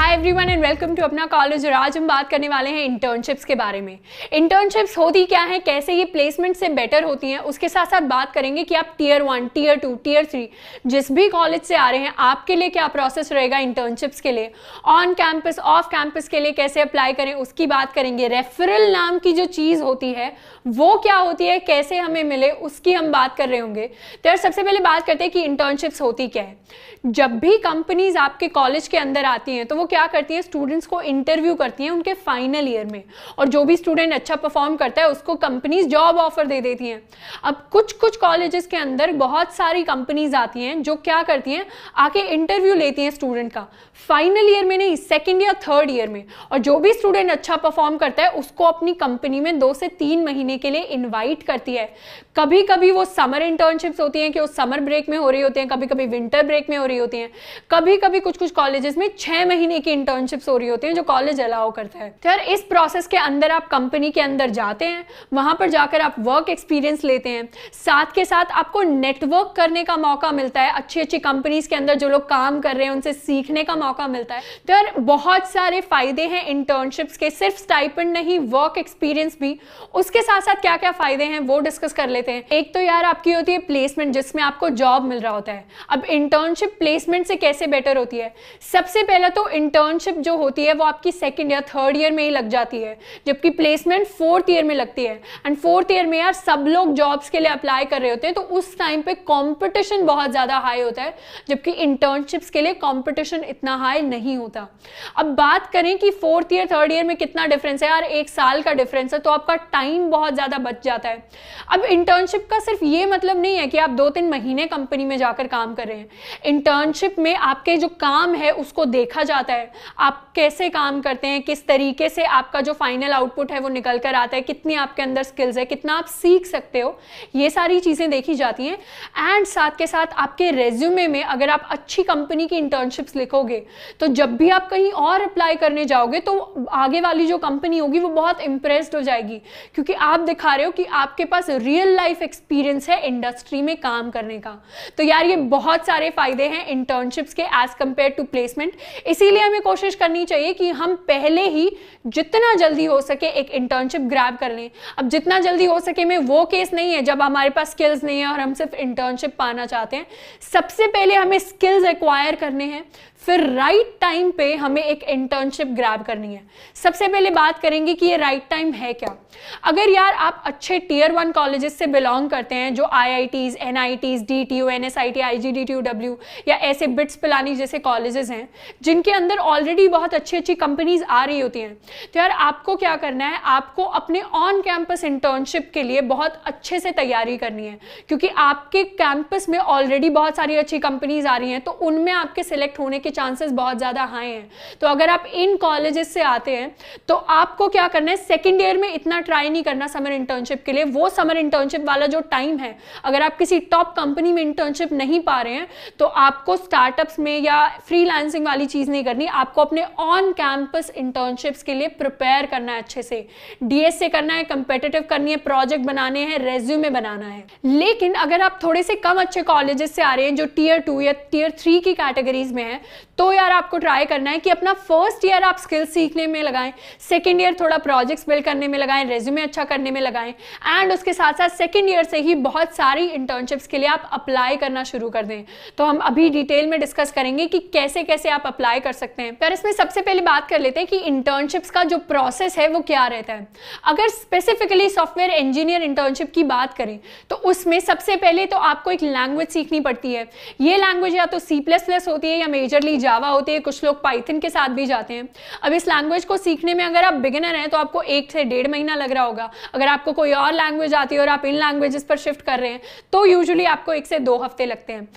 Hi everyone and welcome to अपना college. और आज हम बात करने वाले हैं इंटर्नशिप्स के बारे में। इंटर्नशिप्स होती क्या है, कैसे ये प्लेसमेंट से बेटर होती हैं, उसके साथ साथ बात करेंगे कि आप टियर 1, टियर 2, टियर 3 जिस भी कॉलेज से आ रहे हैं आपके लिए क्या प्रोसेस रहेगा इंटर्नशिप्स के लिए, ऑन कैंपस ऑफ कैंपस के लिए कैसे अप्लाई करें उसकी बात करेंगे। रेफरल नाम की जो चीज़ होती है वो क्या होती है, कैसे हमें मिले, उसकी हम बात कर रहे होंगे। तो यार सबसे पहले बात करते हैं कि इंटर्नशिप्स होती क्या है। जब भी कंपनीज आपके कॉलेज के अंदर आती हैं तो वो क्या करती हैं, स्टूडेंट्स को इंटरव्यू करती हैं उनके फाइनल ईयर में, और जो भी स्टूडेंट अच्छा परफॉर्म करता है उसको कंपनीज जॉब ऑफर दे देती हैं। अब कुछ कुछ कॉलेजेस के अंदर बहुत सारी कंपनीज आती हैं जो क्या करती हैं, आके इंटरव्यू लेती हैं स्टूडेंट का फाइनल ईयर में नहीं, सेकेंड या थर्ड ईयर में, और जो भी स्टूडेंट अच्छा परफॉर्म करता है उसको अपनी कंपनी में 2 से 3 महीने के लिए इन्वाइट करती है। कभी कभी वो समर इंटर्नशिप्स होती हैं कि वो समर ब्रेक में हो रही होती हैं, कभी कभी विंटर ब्रेक में हो रही होती हैं, कभी कभी कुछ कुछ कॉलेजेस में 6 महीने की इंटर्नशिप्स हो रही होती हैं जो कॉलेज अलाउ करता है। तो यार इस प्रोसेस के अंदर आप कंपनी के अंदर जाते हैं, वहां पर जाकर आप वर्क एक्सपीरियंस लेते हैं, साथ के साथ आपको नेटवर्क करने का मौका मिलता है, अच्छी अच्छी कंपनीज के अंदर जो लोग काम कर रहे हैं उनसे सीखने का मौका मिलता है। तो यार बहुत सारे फायदे हैं इंटर्नशिप्स के, सिर्फ स्टाइपेंड नहीं वर्क एक्सपीरियंस भी। उसके साथ साथ क्या क्या फायदे हैं वो डिस्कस कर लेते हैं। एक तो यार आपकी होती है प्लेसमेंट जिसमें आपको जॉब मिल रहा होता है। अब इंटर्नशिप प्लेसमेंट से कैसे बेटर होती है, सबसे पहले तो इंटर्नशिप जो होती है वो आपकी सेकंड या थर्ड ईयर में ही लग जाती है, जबकि प्लेसमेंट 4th ईयर में लगती है। एंड 4th ईयर में यार सब लोग जॉब्स के लिए अप्लाई कर रहे होते हैं, तो उस टाइम पे कंपटीशन बहुत ज्यादा हाई होता है, जबकि इंटर्नशिप्स के लिए कंपटीशन इतना हाई नहीं होता। अब बात करें कि 4th ईयर 3rd ईयर में कितना डिफरेंस है, यार 1 साल का डिफरेंस है, तो आपका टाइम बहुत ज्यादा बच जाता है। अब इंटर्नशिप का सिर्फ ये मतलब नहीं है कि आप 2-3 महीने कंपनी में जाकर काम कर रहे हैं। इंटर्नशिप में आपके जो काम है उसको देखा जाता है, आप कैसे काम करते हैं, किस तरीके से आपका जो फाइनल आउटपुट है वो निकल कर आता है, कितनी आपके अंदर स्किल्स है, कितना आप सीख सकते हो, ये सारी चीजें देखी जाती हैं। एंड साथ के साथ आपके रेज्यूमे में अगर आप अच्छी कंपनी की इंटर्नशिप्स लिखोगे तो जब भी आप कहीं और अप्लाई करने जाओगे तो आगे वाली जो कंपनी होगी वो बहुत इंप्रेस्ड हो जाएगी, क्योंकि आप दिखा रहे हो कि आपके पास रियल लाइफ एक्सपीरियंस है इंडस्ट्री में काम करने का। तो यार ये बहुत सारे फायदे हैं इंटर्नशिप्स के एज कंपेयर टू प्लेसमेंट। इसीलिए हमें कोशिश करनी चाहिए कि हम पहले ही जितना जल्दी हो सके एक इंटर्नशिप ग्रैब कर लें। अब जितना जल्दी हो सके में वो केस नहीं है जब हमारे पास स्किल्स नहीं है और हम सिर्फ इंटर्नशिप पाना चाहते हैं। सबसे पहले हमें स्किल्स एक्वायर करने हैं, फिर राइट टाइम पे हमें एक इंटर्नशिप ग्रैब करनी है। सबसे पहले बात करेंगे कि ये राइट टाइम है क्या। अगर यार आप अच्छे टियर 1 कॉलेजेस से बिलोंग करते हैं, जो IITs, NITs, DTU, NSIT, IGDTUW या ऐसे बिट्स पिलानी जैसे कॉलेजेस हैं जिनके अंदर ऑलरेडी बहुत अच्छी अच्छी कंपनीज आ रही होती हैं, तो यार आपको क्या करना है, आपको अपने ऑन कैंपस इंटर्नशिप के लिए बहुत अच्छे से तैयारी करनी है, क्योंकि आपके कैंपस में ऑलरेडी बहुत सारी अच्छी कंपनीज आ रही हैं, तो उनमें आपके सिलेक्ट होने के चांसेस बहुत ज्यादा हाई हैं। तो अगर आप इन कॉलेजेस से आते हैं तो आपको क्या करना है, सेकेंड ईयर में इतना ट्राई नहीं करना समर इंटर्नशिप के लिए। वो समर इंटर्नशिप वाला जो टाइम है, अगर आप किसी टॉप कंपनी में इंटर्नशिप नहीं पा रहे हैं तो आपको स्टार्टअप्स में या फ्रीलांसिंग वाली चीज नहीं करनी, आपको अपने ऑन कैंपस इंटर्नशिप्स के लिए प्रिपेयर करना है, अच्छे से DSA करना है, कंपेटिटिव करनी है, प्रोजेक्ट बनाने हैं, रेज्यूमे बनाना है। लेकिन अगर आप थोड़े से कम अच्छे कॉलेजेस से आ रहे हैं जो टियर 2 या टियर 3 की कैटेगरीज में है, तो यार आपको ट्राई करना है कि अपना फर्स्ट ईयर आप स्किल सीखने में लगाएं, सेकेंड ईयर थोड़ा प्रोजेक्ट्स बिल्ड करने में लगाएं, रेज्यूमे अच्छा करने में लगाएं, एंड उसके साथ साथ सेकेंड ईयर से ही बहुत सारी इंटर्नशिप्स के लिए आप अप्लाई करना शुरू कर दें। तो हम अभी डिटेल में डिस्कस करेंगे कि कैसे कैसे आप अप्लाई कर सकते हैं। पर इसमें सबसे पहले बात कर लेते हैं कि इंटर्नशिप्स का जो प्रोसेस है वो क्या रहता है। अगर स्पेसिफिकली सॉफ्टवेयर इंजीनियर इंटर्नशिप की बात करें तो उसमें सबसे पहले तो आपको एक लैंग्वेज सीखनी पड़ती है। ये लैंग्वेज या तो C++ होती है या मेजरली जावा होती है, कुछ लोग पाइथन के साथ भी जाते हैं। अब इस लैंग्वेज को सीखने में अगर आप बिगिनर हैं तो आपको 1 से 1.5 महीना लग रहा होगा। अगर आपको कोई और लैंग्वेज आती है और आप इन लैंग्वेजेस पर शिफ्ट कर रहे हैं तो यूजुअली आपको 1 से 2 हफ्ते लगते हैं।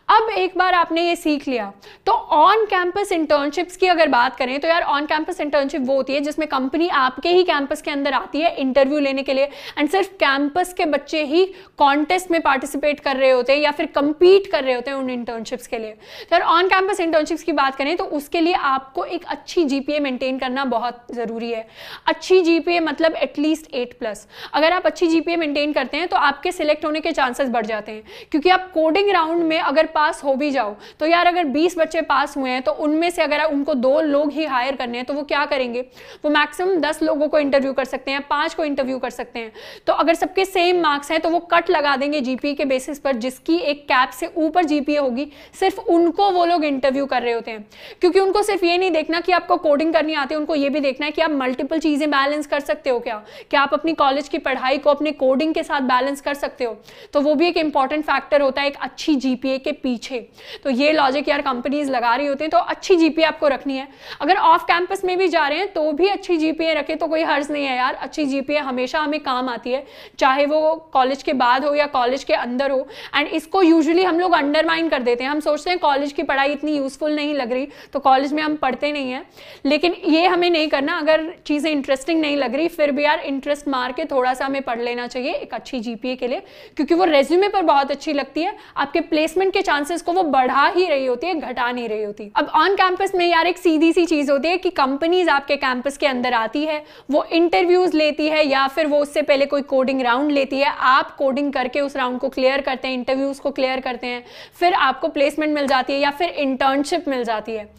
अब एक बार आपने ये सीख लिया तो ऑन कैंपस इंटर्नशिप्स की अगर बात करें तो यार ऑन कैंपस इंटर्नशिप वो होती है जिसमें कंपनी आपके ही कैंपस के अंदर आती है इंटरव्यू लेने के लिए, एंड सिर्फ कैंपस के बच्चे ही कॉन्टेस्ट में पार्टिसिपेट कर रहे होते हैं या फिर कंपीट कर रहे होते हैं उन इंटर्नशिप्स के लिए। तो यार ऑन कैंपस इंटर्नशिप्स की बात करें तो उसके लिए आपको एक अच्छी GPA मेंटेन करना बहुत जरूरी है। अच्छी GPA मतलब एटलीस्ट 8+। अगर आप अच्छी GPA मेंटेन करते हैं तो आपके सिलेक्ट होने के चांसेस बढ़ जाते हैं, क्योंकि आप कोडिंग राउंड में अगर पास हो भी जाओ तो यार अगर 20 बच्चे पास हुए हैं तो उनमें से अगर उनको 2 लोग ही हायर करने हैं तो वो क्या करेंगे, वो मैक्सिमम 10 लोगों को इंटरव्यू कर सकते हैं, 5 को इंटरव्यू कर सकते हैं। तो अगर सबके सेम मार्क्स हैं तो वो कट लगा देंगे जीपीए के बेसिस पर, जिसकी एक कैप से ऊपर जीपीए होगी सिर्फ उनको वो लोग इंटरव्यू कर रहे होते हैं। क्योंकि उनको सिर्फ ये नहीं देखना कि आपको कोडिंग करनी आती है, उनको ये भी देखना है कि आप मल्टीपल चीजें बैलेंस कर सकते हो क्या आप अपनी कॉलेज की पढ़ाई को अपने कोडिंग के साथ बैलेंस कर सकते हो। तो वो भी एक इंपॉर्टेंट फैक्टर होता है एक अच्छी जीपीए के पीछे। तो ये लॉजिक यार कंपनीज लगा रही होती हैं, तो अच्छी जीपीए आपको रखनी है। अगर ऑफ कैंपस में भी जा रहे हैं तो भी अच्छी जीपीए रखे तो कोई हर्ज नहीं है यार। अच्छी जीपीए हमेशा हमें काम आती है, चाहे वो कॉलेज के बाद हो या कॉलेज के अंदर हो। एंड इसको यूजुअली हम लोग अंडरमाइन कर देते हैं, हम सोचते हैं कॉलेज की पढ़ाई इतनी यूजफुल नहीं लग रही तो कॉलेज में हम पढ़ते नहीं हैं, लेकिन ये हमें नहीं करना। अगर चीज़ें इंटरेस्टिंग नहीं लग रही फिर भी यार इंटरेस्ट मार के थोड़ा सा हमें पढ़ लेना चाहिए एक अच्छी जीपीए के लिए, क्योंकि वो रेज्यूमे पर बहुत अच्छी लगती है, आपके प्लेसमेंट के चांसेस को वो बढ़ा ही रही होती है, घटा नहीं रही होती। अब ऑन कैंपस में यार एक सीधी सी चीज़ होती है कि कंपनीज आपके कैंपस के अंदर आती है, वो इंटरव्यूज लेती है या फिर वो उससे पहले कोई कोडिंग राउंड लेती है, आप कोडिंग करके उस राउंड को क्लियर करते हैं, इंटरव्यूज को क्लियर करते हैं, फिर आपको प्लेसमेंट मिल जाती है या फिर इंटर्नशिप मिल जाती है।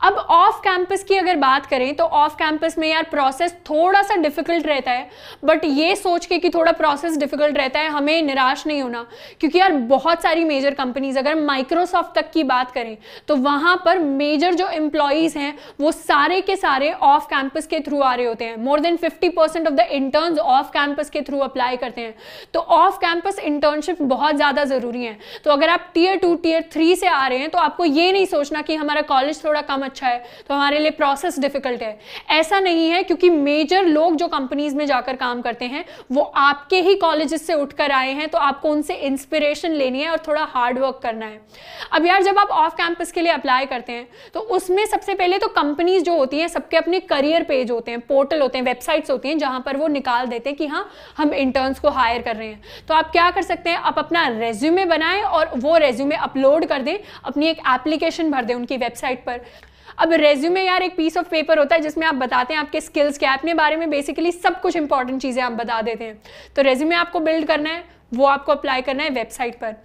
अब ऑफ कैंपस की अगर बात करें तो ऑफ कैंपस में यार प्रोसेस थोड़ा सा डिफिकल्ट रहता है, बट ये सोच के कि थोड़ा प्रोसेस डिफिकल्ट रहता है हमें निराश नहीं होना, क्योंकि यार बहुत सारी मेजर कंपनीज, अगर माइक्रोसॉफ्ट तक की बात करें तो वहां पर मेजर जो एम्प्लॉइज हैं वो सारे के सारे ऑफ कैंपस के थ्रू आ रहे होते हैं। More than 50% of the interns off campus के थ्रू अप्लाई करते हैं। तो ऑफ कैंपस इंटर्नशिप बहुत ज्यादा जरूरी है। तो अगर आप टीयर 2 टीयर 3 से आ रहे हैं तो आपको ये नहीं सोचना कि हमारा कॉलेज थोड़ा कम अच्छा है तो हमारे लिए प्रोसेस डिफिकल्ट है, ऐसा नहीं है। क्योंकि मेजर लोग जो कंपनीज में जाकर काम करते हैं वो आपके ही कॉलेजेस से उठकर आए हैं, तो आपको उनसे इंस्पिरेशन लेनी है और थोड़ा हार्ड वर्क करना है। अब यार जब आप ऑफ कैंपस के लिए अप्लाई करते हैं तो उसमें सबसे पहले तो कंपनीज जो होती हैं सबके अपने करियर पेज होते हैं, पोर्टल होते हैं, वेबसाइट्स होती हैं जहां पर वो निकाल देते हैं कि हाँ हम इंटर्न्स को हायर कर रहे हैं। तो आप क्या कर सकते हैं, आप अपना रेज्यूमे बनाएं और वो रेज्यूमे अपलोड कर दें, अपनी एक एप्लीकेशन भर दें उनकी वेबसाइट पर। अब रेज्यूमे यार एक पीस ऑफ पेपर होता है जिसमें आप बताते हैं आपके स्किल्स क्या है, अपने बारे में बेसिकली सब कुछ इंपॉर्टेंट चीज़ें आप बता देते हैं। तो रेज्यूमे आपको बिल्ड करना है, वो आपको अप्लाई करना है वेबसाइट पर।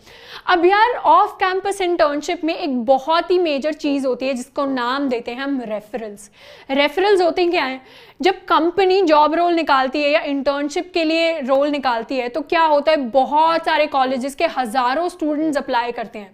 अब यार ऑफ कैंपस इंटर्नशिप में एक बहुत ही मेजर चीज़ होती है जिसको नाम देते हैं हम रेफरल्स। रेफरल्स होते हैं क्या है, जब कंपनी जॉब रोल निकालती है या इंटर्नशिप के लिए रोल निकालती है तो क्या होता है, बहुत सारे कॉलेजेस के हजारों स्टूडेंट्स अप्लाई करते हैं,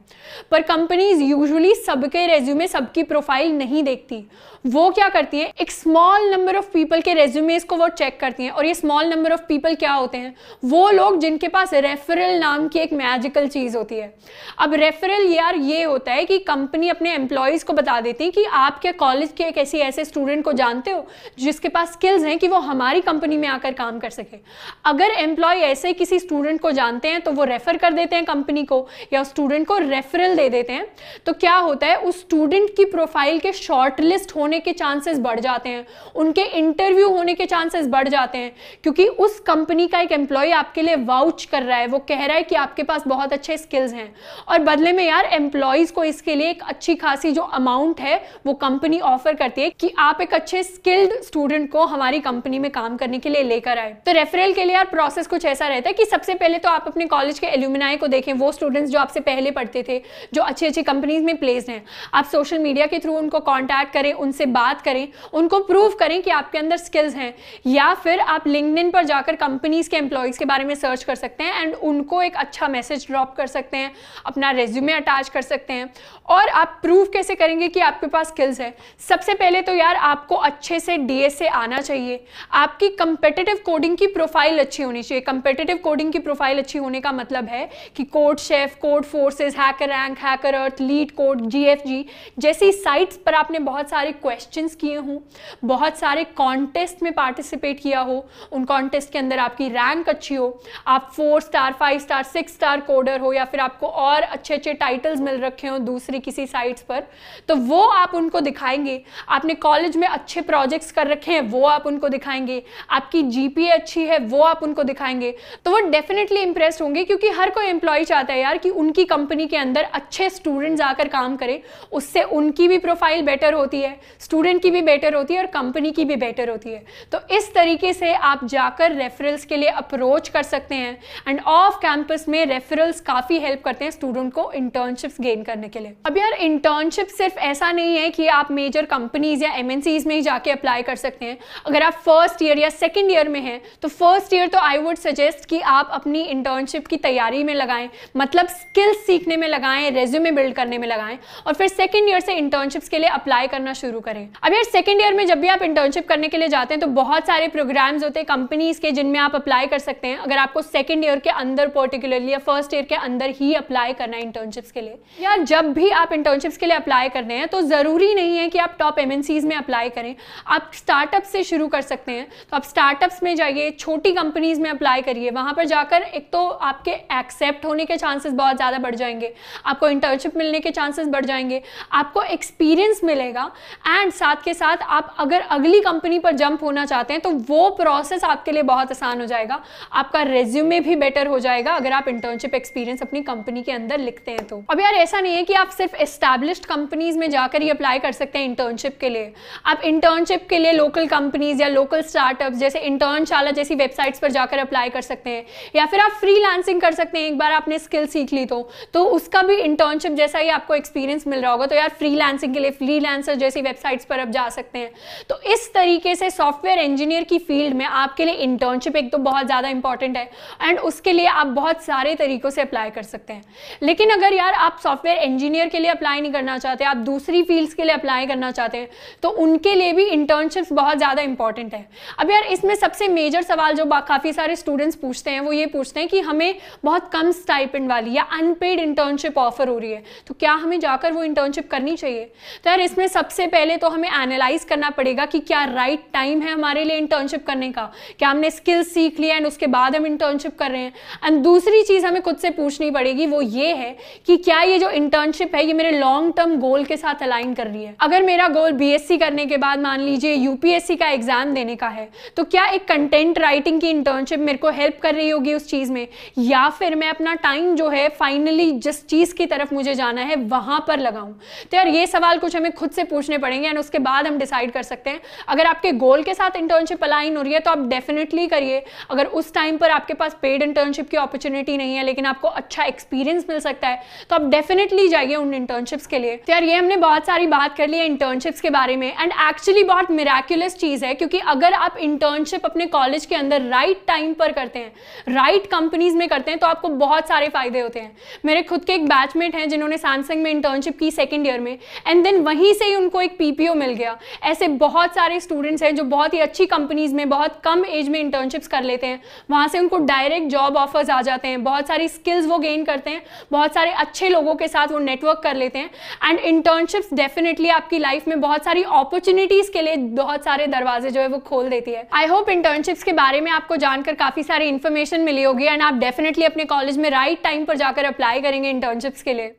पर कंपनीज यूजुअली सबके रेज्यूमे, सबकी प्रोफाइल नहीं देखती। वो क्या करती है, एक स्मॉल नंबर ऑफ पीपल के रेज्यूमेस को वो चेक करती हैं। और ये स्मॉल नंबर ऑफ पीपल क्या होते हैं, वो लोग जिनके पास रेफरल नाम की एक मैजिकल चीज होती है। अब रेफरल यार ये होता है कि कंपनी अपने एम्प्लॉयज को बता देती है कि आपके कॉलेज के एक ऐसे स्टूडेंट को जानते हो जिसके पास स्किल्स हैं कि वो हमारी कंपनी में आकर काम कर सके। अगर एम्प्लॉय ऐसे किसी स्टूडेंट को जानते हैं तो वो रेफर कर देते हैं कंपनी को या स्टूडेंट को रेफरल दे देते हैं। तो क्या होता है, उस स्टूडेंट की प्रोफाइल के शॉर्टलिस्ट होने के चांसेस बढ़ जाते हैं, उनके इंटरव्यू होने के चांसेस बढ़ जाते हैं, क्योंकि उस कंपनी का एक एम्प्लॉय आपके लिए वाउच कर रहा है, वो कह रहा है कि आपके पास बहुत अच्छे स्किल्स हैं। और बदले में यार एम्प्लॉयज को इसके लिए एक अच्छी खासी जो अमाउंट है वो कंपनी ऑफर करती है कि आप एक अच्छे स्किल्ड स्टूडेंट को हमारी कंपनी में काम करने के लिए लेकर आए। तो रेफरल के लिए यार प्रोसेस कुछ ऐसा रहता है कि सबसे पहले तो आप अपने कॉलेज के एल्यूमिनाई को देखें, वो स्टूडेंट्स जो आपसे पहले पढ़ते थे, जो अच्छी अच्छी कंपनीज में प्लेस्ड हैं। आप सोशल मीडिया के थ्रू उनको कांटेक्ट करें, उनसे बात करें, उनको प्रूव करें कि आपके अंदर स्किल्स हैं। या फिर आप लिंक्डइन पर जाकर कंपनीज के एम्प्लॉयज के बारे में सर्च कर सकते हैं एंड उनको एक अच्छा मैसेज ड्रॉप कर सकते हैं, अपना रेज्यूमे अटैच कर सकते हैं। और आप प्रूव कैसे करेंगे कि आपके पास स्किल्स है, सबसे पहले तो यार आपको अच्छे से डीएसए आना चाहिए, आपकी कंपेटिटिव कोडिंग की प्रोफाइल अच्छी होनी चाहिए। कंपेटिटिव कोडिंग की प्रोफाइल अच्छी होने का मतलब है कि CodeChef, Codeforces, HackerRank, HackerEarth, LeetCode, GFG जैसी साइट्स पर आपने बहुत सारे क्वेश्चंस किए हों, बहुत सारे कॉन्टेस्ट में पार्टिसिपेट किया हो, उन कॉन्टेस्ट के अंदर आपकी रैंक अच्छी हो, आप 4 स्टार, 5 स्टार, 6 स्टार कोडर हो, या फिर आपको और अच्छे अच्छे टाइटल्स मिल रखे हो दूसरी किसी साइट्स पर, तो वो आप उनको दिखाएंगे। आपने कॉलेज में अच्छे प्रोजेक्ट्स कर रखे हैं वो आप उनको दिखाएंगे, आपकी जीपीए अच्छी है वो आप उनको दिखाएंगे, तो वो डेफिनेटली इंप्रेस्ड होंगे। क्योंकि हर कोई एम्प्लॉय चाहता है यार कि उनकी कंपनी के अंदर अच्छे स्टूडेंट्स आकर काम करें, उससे उनकी भी प्रोफाइल बेटर होती है, स्टूडेंट की भी बेटर होती है और कंपनी की भी बेटर होती है। तो इस तरीके से आप जाकर रेफरल्स के लिए अप्रोच कर सकते हैं एंड ऑफ कैंपस में रेफरल्स काफ़ी हेल्प करते हैं स्टूडेंट को इंटर्नशिप्स गेन करने के लिए। अब यार इंटर्नशिप सिर्फ ऐसा नहीं है कि आप मेजर कंपनीज या एमएनसीज में ही जाके अप्लाई कर सकते हैं। अगर आप फर्स्ट ईयर या सेकेंड ईयर में हैं तो फर्स्ट ईयर तो आई वुड सजेस्ट कि आप अपनी इंटर्नशिप की तैयारी में लगाएं, मतलब स्किल्स सीखने में लगाएं, रेज्यूमे बिल्ड करने में लगाएं, और फिर सेकेंड ईयर से इंटर्नशिप्स के लिए अप्लाई करना शुरू करें। अब यार सेकेंड ईयर में जब भी आप इंटर्नशिप करने के लिए जाते हैं तो बहुत सारे प्रोग्राम्स होते हैं कंपनीज के जिनमें आप अप्लाई कर सकते हैं, अगर आपको सेकेंड ईयर के अंदर पर्टिकुलरली या फर्स्ट ईयर के अंदर ही अप्लाई करना है इंटर्नशिप्स के लिए। यार जब भी आप इंटर्नशिप्स के लिए अप्लाई कर रहे हैं तो जरूरी नहीं है कि आप टॉप एमएनसीज में अप्लाई करें, आप स्टार्टअप से शुरू कर सकते हैं। तो आप स्टार्टअप्स में जाइए, छोटी कंपनीज में अप्लाई करिए, वहां पर जाकर एक तो आपके एक्सेप्ट होने के चांसेस बहुत ज़्यादा बढ़ जाएंगे, आपको इंटर्नशिप मिलने के चांसेस बढ़ जाएंगे, आपको एक्सपीरियंस मिलेगा, एंड साथ के साथ आप अगर अगली कंपनी पर जंप होना चाहते हैं तो वो प्रोसेस आपके लिए बहुत आसान हो जाएगा, आपका रेज्यूमे भी बेटर हो जाएगा अगर आप इंटर्नशिप एक्सपीरियंस अपनी कंपनी के अंदर लिखते हैं तो। अब यार ऐसा नहीं है कि आप सिर्फ एस्टैब्लिश्ड कंपनीज में जाकर ही अप्लाई कर सकते हैं इंटर्नशिप के लिए। आप इंटर्नशिप के लिए लोकल कंपनीज या लोकल स्टार्टअप्स जैसे इंटर्नशाला जैसी वेबसाइट्स पर जाकर अप्लाई कर सकते हैं, या फिर आप फ्रीलांसिंग कर सकते हैं। एक बार आपने स्किल सीख ली तो उसका भी इंटर्नशिप जैसा ही आपको एक्सपीरियंस मिल रहा होगा, तो यार फ्रीलांसिंग के लिए फ्रीलांसर जैसी वेबसाइट्स पर आप जा सकते हैं। तो इस तरीके से सॉफ्टवेयर इंजीनियर की फील्ड में आपके लिए इंटर्नशिप एक तो बहुत ज़्यादा इंपॉर्टेंट है, एंड उसके लिए आप बहुत सारे तरीकों से अप्लाई कर सकते हैं। लेकिन अगर यार आप सॉफ्टवेयर इंजीनियर के लिए अप्लाई नहीं करना चाहते, आप दूसरी फील्ड्स के लिए अप्लाई करना चाहते हैं, तो उनके लिए भी इंटर्नशिप्स बहुत ज़्यादा इंपॉर्टेंट है। अब यार इसमें सबसे मेजर सवाल जो काफ़ी सारे स्टूडेंट्स पूछते हैं वो ये पूछते हैं कि हमें बहुत कम स्टाइपेंड वाली या अनपेड इंटर्नशिप ऑफर हो रही है, तो क्या हमें जाकर वो इंटर्नशिप करनी चाहिए? तो यार इसमें सबसे पहले तो हमें एनालाइज करना पड़ेगा कि क्या राइट टाइम है हमारे लिए इंटर्नशिप करने का, क्या हमने स्किल्स सीख लिया एंड उसके बाद हम इंटर्नशिप कर रहे हैं। एंड दूसरी चीज़ हमें खुद से पूछनी पड़ेगी वो ये है कि क्या ये जो इंटर्नशिप है ये मेरे लॉन्ग टर्म गोल के साथ अलाइन कर रही है। अगर मेरा गोल बीएससी करने के बाद मान लीजिए यूपीएससी का एग्जाम देने का है, तो क्या एक कंटेंट राइटिंग की इंटर्नशिप मेरे को हेल्प कर रही होगी उस चीज़ में, या फिर मैं अपना टाइम जो है फाइनली जिस चीज़ की तरफ मुझे जाना है वहां पर लगाऊं। तो यार ये सवाल कुछ हमें खुद से पूछने पड़ेंगे एंड उसके बाद हम डिसाइड कर सकते हैं। अगर आपके गोल के साथ इंटर्नशिप अलाइन हो रही है तो आप डेफिनेटली करिए। अगर उस टाइम पर आपके पास पेड इंटर्नशिप की अपॉर्चुनिटी नहीं है लेकिन आपको अच्छा एक्सपीरियंस मिल सकता है तो आप डेफिनेटली जाइए उन इंटर्नशिप्स के लिए। तो यार ये हमने बहुत सारी बात कर ली है इंटर्नशिप्स के बारे में, एंड एक्चुअली बहुत मिराक्युलस चीज़ है, क्योंकि अगर आप इंटर्नशिप अपने कॉलेज के अंदर राइट टाइम पर करते हैं, राइट कंपनीज में करते हैं, तो आपको बहुत सारे फायदे होते हैं। मेरे खुद के एक बैचमेट हैं जिन्होंने सैमसंग में इंटर्नशिप की सेकेंड ईयर में, एंड देन वहीं से ही उनको एक पीपीओ मिल गया। ऐसे बहुत सारे स्टूडेंट्स हैं जो बहुत ही अच्छी कंपनीज में बहुत कम एज में इंटर्नशिप्स कर लेते हैं, वहाँ से उनको डायरेक्ट जॉब ऑफर्स आ जाते हैं, बहुत सारी स्किल्स वो गेन करते हैं, बहुत सारे अच्छे लोगों के साथ वो नेटवर्क कर लेते हैं। एंड इंटर्नशिप्स डेफिनेटली आपकी लाइफ में बहुत सारी अपॉर्चुनिटीज के लिए बहुत सारे दरवाजे जो है वो खोल देती है। आई होप इंटर्नशिप्स के बारे में आपको जानकर काफी सारी इन्फॉर्मेशन मिली होगी, एंड आप डेफिनेटली अपने कॉलेज में राइट टाइम पर जाकर अप्लाई करेंगे इंटर्नशिप्स के लिए।